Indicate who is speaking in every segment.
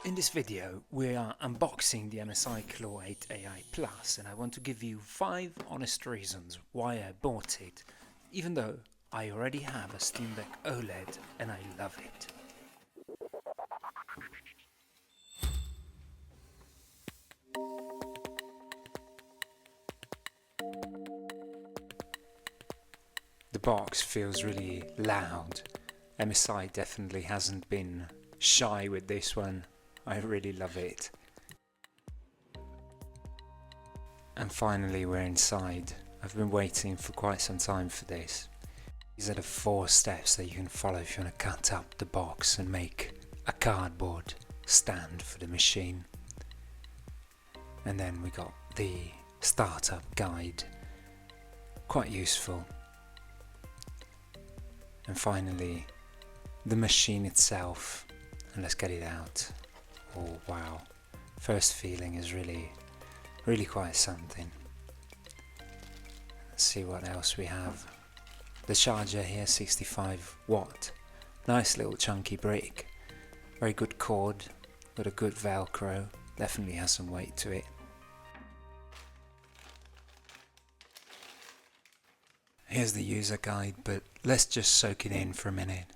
Speaker 1: In this video, we are unboxing the MSI Claw 8 AI Plus, and I want to give you 5 honest reasons why I bought it, even though I already have a Steamdeck OLED and I love it. The box feels really loud. MSI definitely hasn't been shy with this one. I really love it. And finally we're inside. I've been waiting for quite some time for this. These are the 4 steps that you can follow if you want to cut up the box and make a cardboard stand for the machine. And then we got the startup guide, quite useful. And finally the machine itself, and let's get it out. Oh wow, first feeling is really quite something. Let's see what else we have. The charger here, 65 watt, nice little chunky brick, very good cord, got a good velcro, definitely has some weight to it. Here's the user guide, but let's just soak it in for a minute.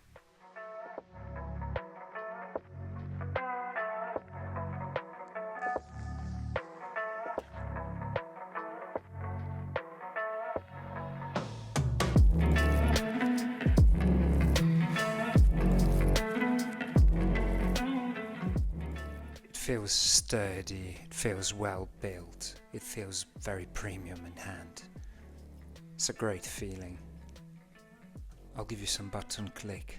Speaker 1: It feels sturdy, it feels well built, it feels very premium in hand. It's a great feeling. I'll give you some button click.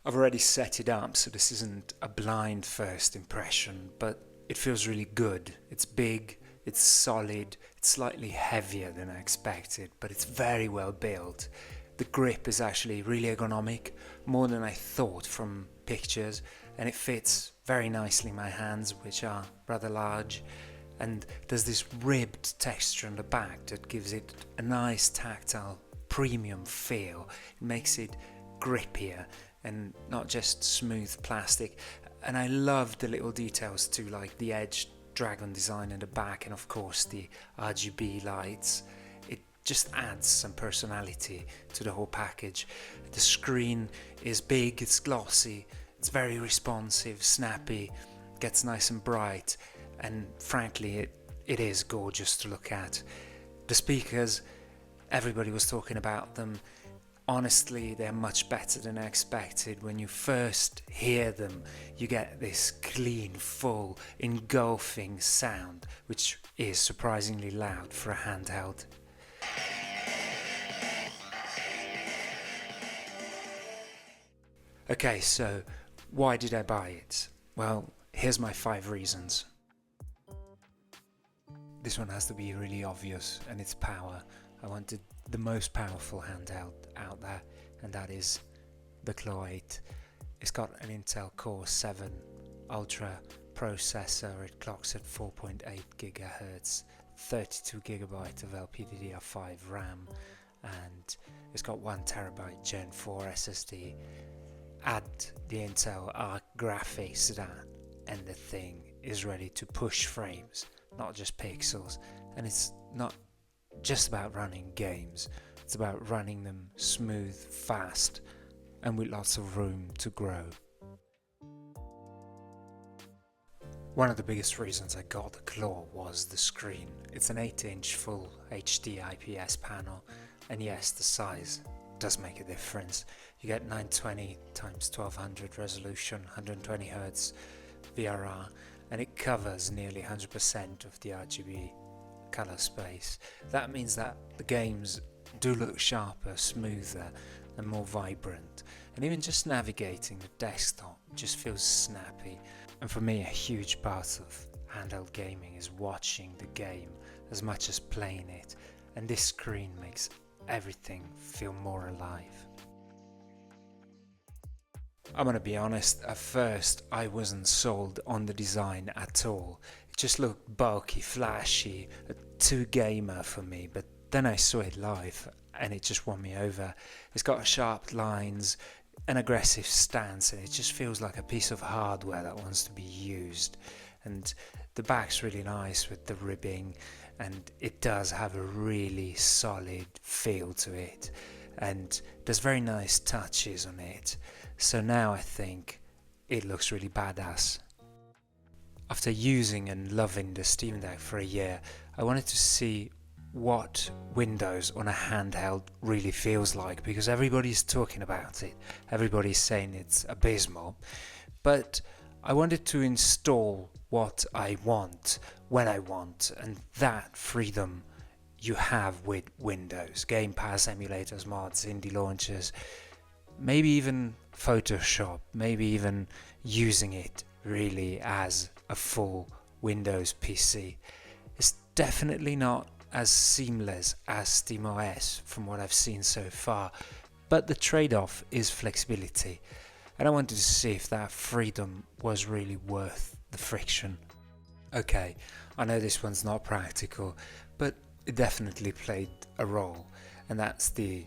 Speaker 1: I've already set it up, so this isn't a blind first impression, but it feels really good. It's big, it's solid, it's slightly heavier than I expected, but it's very well built. The grip is actually really ergonomic, more than I thought from pictures, and it fits very nicely in my hands, which are rather large, and there's this ribbed texture on the back that gives it a nice tactile premium feel. It makes it grippier and not just smooth plastic, and I love the little details too, like the edge dragon design in the back, and of course the RGB lights. It just adds some personality to the whole package. The screen is big, it's glossy, it's very responsive, snappy, gets nice and bright, and frankly it is gorgeous to look at. The speakers, everybody was talking about them. Honestly, they're much better than I expected. When you first hear them, you get this clean, full, engulfing sound, which is surprisingly loud for a handheld. Okay, so why did I buy it? Well, here's my 5 reasons. This one has to be really obvious, and it's power. I wanted the most powerful handheld out there, and that is the Claw 8. It's got an Intel Core 7 Ultra processor. It clocks at 4.8 GHz, 32GB of LPDDR5 RAM, and it's got 1TB Gen 4 SSD. Add the Intel Arc graphics to that, and the thing is ready to push frames, not just pixels. And it's not just about running games, it's about running them smooth, fast, and with lots of room to grow. One of the biggest reasons I got the Claw was the screen. It's an 8-inch full HD IPS panel, and yes, the size does make a difference. You get 920 x 1200 resolution, 120Hz VRR, and it covers nearly 100% of the RGB color space. That means that the games do look sharper, smoother, and more vibrant, and even just navigating the desktop just feels snappy. And for me, a huge part of handheld gaming is watching the game as much as playing it, and this screen makes everything feel more alive. I'm gonna be honest, at first I wasn't sold on the design at all. It just looked bulky, flashy, too gamer for me, but then I saw it live and it just won me over. It's got sharp lines, an aggressive stance, and it just feels like a piece of hardware that wants to be used. And the back's really nice with the ribbing, and it does have a really solid feel to it, and there's very nice touches on it. So now I think it looks really badass. After using and loving the Steamdeck for a year, I wanted to see what Windows on a handheld really feels like, because everybody's talking about it, everybody's saying it's abysmal, but I wanted to install what I want when I want, and that freedom you have with Windows. Game Pass, emulators, mods, indie launchers, maybe even Photoshop, maybe even using it really as a full Windows PC. It's definitely not as seamless as SteamOS from what I've seen so far, but the trade-off is flexibility, and I wanted to see if that freedom was really worth the friction. Okay, I know this one's not practical, but it definitely played a role, and that's the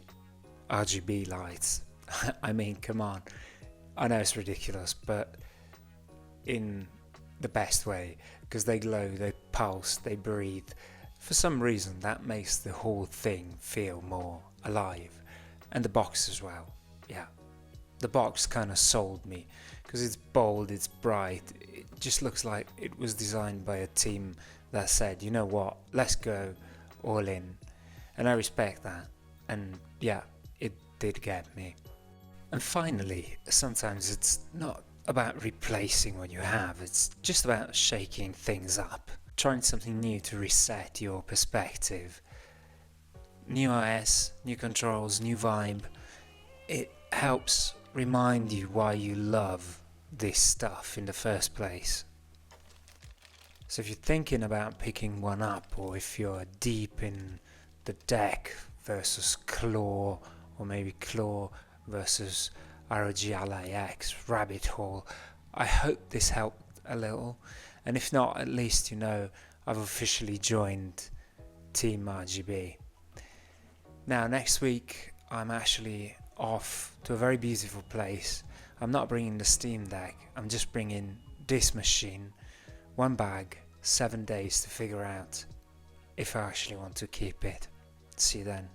Speaker 1: RGB lights. I mean, come on, I know it's ridiculous, but in the best way, because they glow, they pulse, they breathe. For some reason that makes the whole thing feel more alive, and the box as well. Yeah, the box kind of sold me, because it's bold, it's bright, it just looks like it was designed by a team that said, you know what, let's go all in, and I respect that, and yeah, it did get me. And finally, sometimes it's not about replacing what you have, it's just about shaking things up, trying something new to reset your perspective. New OS, new controls, new vibe. It helps remind you why you love this stuff in the first place. So if you're thinking about picking one up, or if you're deep in the deck versus claw, or maybe claw versus ROG Ally X rabbit hole, I hope this helped a little, and if not, at least you know I've officially joined Team RGB. Now next week I'm actually off to a very beautiful place. I'm not bringing the Steamdeck, I'm just bringing this machine, one bag, 7 days to figure out if I actually want to keep it. See you then.